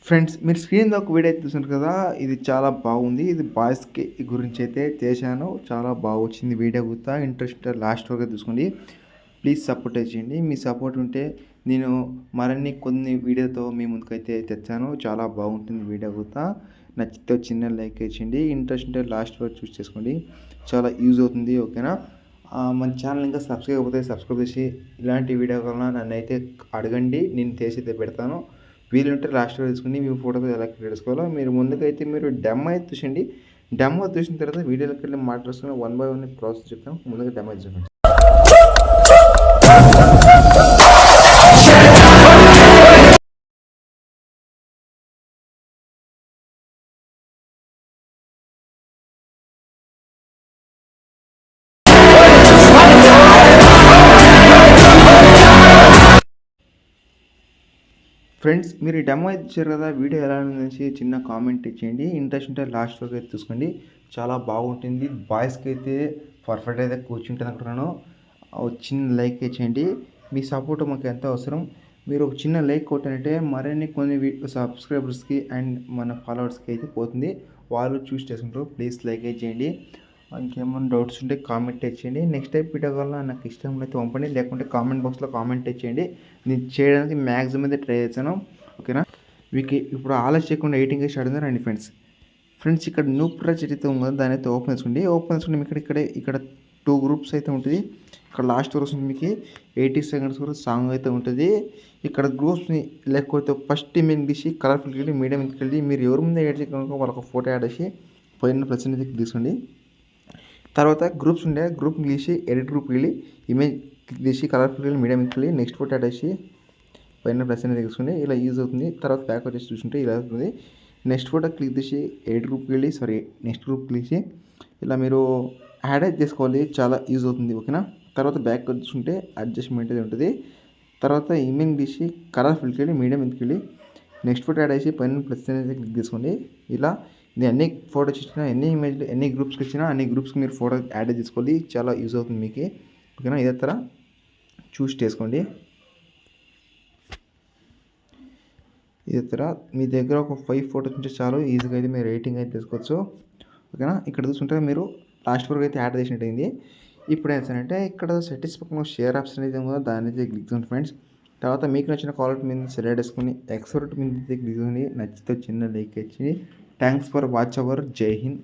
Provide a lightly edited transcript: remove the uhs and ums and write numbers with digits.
Friends మీరు screen ఒక video అయితే చూసారు కదా, ఇది చాలా బాగుంది. ఇది బాయ్స్కి గురించి అయితే చేశాను. చాలా బాగా వచ్చింది వీడియో కూడా. ఇంట్రెస్ట్ లాస్ట్ వరకు చూసుకోండి. ప్లీజ్ సపోర్ట్ చేయండి. మీ సపోర్ట్ ఉంటే నేను మరిన్ని కొన్ని వీడియోతో మీ ముందుకైతే తెచ్చాను. చాలా బాగుంటుంది వీడియో కూడా. నచ్చితే చిన్న లైక్ ఇచ్చేయండి. ఇంట్రెస్ట్ ఉంటే లాస్ట్ వరకు చూస్ చేసుకోండి. చాలా యూజ్ అవుతుంది. ఓకేనా? మన ఛానల్ ఇంకా సబ్స్క్రైబ్ అయిపోతే సబ్స్క్రైబ్ చేసి ఇలాంటి వీడియో కన్నా నన్ను అయితే అడగండి, నేను చేసి అయితే పెడతాను. వీలుంటే లాస్ట్ వరకు తీసుకుని మీ ఫోటోతో ఎలా క్రియేట్ చేసుకోవాలో మీరు ముందుకైతే మీరు డెమో అయితే చూసండి. డెమో చూసిన తర్వాత వీడియోలోకి వెళ్ళి మాట్లాడుకుని 1 by 1 ప్రాసెస్ చెప్తాను. ముందుగా డెమో చూడండి. ఫ్రెండ్స్ మీరు ఈ డెమో అయితే ఇచ్చారు కదా, వీడియో ఎలా ఉందనేసి చిన్న కామెంట్ ఇచ్చేయండి. ఇంట్రెస్ట్ ఉంటే లాస్ట్ వరకు అయితే చూసుకోండి. చాలా బాగుంటుంది. బాయ్స్కి అయితే పర్ఫెక్ట్ అయితే కూర్చుంటుంది అనుకుంటున్నాను. చిన్న లైక్ ఇచ్చేయండి. మీ సపోర్ట్ మాకు ఎంత అవసరం. మీరు ఒక చిన్న లైక్ కొట్టారంటే మరిన్ని కొన్ని సబ్స్క్రైబర్స్కి అండ్ మన ఫాలోవర్స్కి అయితే పోతుంది. వాళ్ళు చూస్ చేసుకుంటారు. ప్లీజ్ లైక్ చేయండి. ఇంకేమైనా డౌట్స్ ఉంటే కామెంట్ చేయండి. నెక్స్ట్ టైం వీడియో వల్ల నాకు ఇష్టం అయితే పంపండి, లేకుంటే కామెంట్ బాక్స్లో కామెంట్ చేయండి. నేను చేయడానికి మ్యాక్సిమం అయితే ట్రై చేశాను. ఓకేనా? మీకు ఇప్పుడు ఆలస్యం చేయకుండా ఎడిటింగ్ స్టార్ట్ అయింది. రండి ఫ్రెండ్స్ ఇక్కడ న్యూ ప్రాజెక్ట్ అయితే ఉంది, దాని అయితే ఓపెన్ చేసుకోండి. ఓపెన్ చేసుకుంటే మీకు ఇక్కడ 2 గ్రూప్స్ అయితే ఉంటుంది. ఇక్కడ లాస్ట్ వరకు మీకు 80 seconds వరకు సాంగ్ అయితే ఉంటుంది. ఇక్కడ గ్రూప్స్ని లేకపోతే ఫస్ట్ ఇమేజ్ తీసి కలర్ఫుల్కి వెళ్ళి మీడియం వెళ్ళి మీరు ఎవరి ముందు యాడ్ చేయకుండా వాళ్ళకి ఫోటో యాడ్ చేసి పైన ప్లస్ అనేది తీసుకోండి. తర్వాత గ్రూప్స్ ఉండే గ్రూప్ని తీసి ఎడిట్ గ్రూప్కి వెళ్ళి ఇమేజ్ క్లిక్ చేసి కలర్ఫుల్ వెళ్ళి మీడియం వెళ్ళి నెక్స్ట్ ఫోటో యాడ్ చేసి పైన ప్లస్ అనేది తీసుకుని ఇలా యూజ్ అవుతుంది. తర్వాత బ్యాక్ వచ్చేసి చూసుకుంటే ఇలా అవుతుంది. నెక్స్ట్ ఫోటో క్లిక్ చేసి ఎడిట్ గ్రూప్కి వెళ్ళి నెక్స్ట్ గ్రూప్ క్లిక్ చేసి ఇలా మీరు యాడ్ చేసుకోవాలి. చాలా యూజ్ అవుతుంది. ఓకేనా? తర్వాత బ్యాక్ చూసుకుంటే అడ్జస్ట్మెంట్ అనేది ఉంటుంది. తర్వాత ఇమేజ్ తీసి కలర్ఫుల్కి వెళ్ళి మీడియం ఎందుకు వెళ్ళి నెక్స్ట్ ఫోటో యాడ్ చేసి పైన ప్లస్ అనేది క్లిక్ చేసుకోండి. ఇలా ఇది ఎన్ని ఫోటోస్ ఇచ్చినా ఎన్ని ఇమేజ్లు ఎన్ని గ్రూప్స్కి ఇచ్చినా అన్ని గ్రూప్స్కి మీరు ఫోటో యాడ్ చేసుకోవాలి. చాలా యూజ్ అవుతుంది మీకు. ఓకేనా? ఇదే తర చూస్ చేసుకోండి. ఇదే తర మీ దగ్గర ఒక 5 ఫోటోస్ ఉంటే చాలు, ఈజీగా అయితే మీరు రేటింగ్ అయితే తీసుకోవచ్చు. ఓకేనా? ఇక్కడ చూసుకుంటే మీరు లాస్ట్ వరకు అయితే యాడ్ చేసినట్టయింది. ఇప్పుడు ఏం చేస్తానంటే ఇక్కడ సెట్టింగ్స్ పక్కన షేర్ ఆప్షన్ అయితే ఉందో దాని అయితే క్లిక్ చేయండి ఫ్రెండ్స్. తర్వాత మీకు నచ్చిన క్వాలిటీ మీద సెలెక్ట్ చేసుకుని ఎక్స్పోర్ట్ మీద క్లిక్ చేయండి. నచ్చితే చిన్న లైక్ ఇచ్చి థ్యాంక్స్ ఫర్ వాచ్ అవర్. జై హింద్.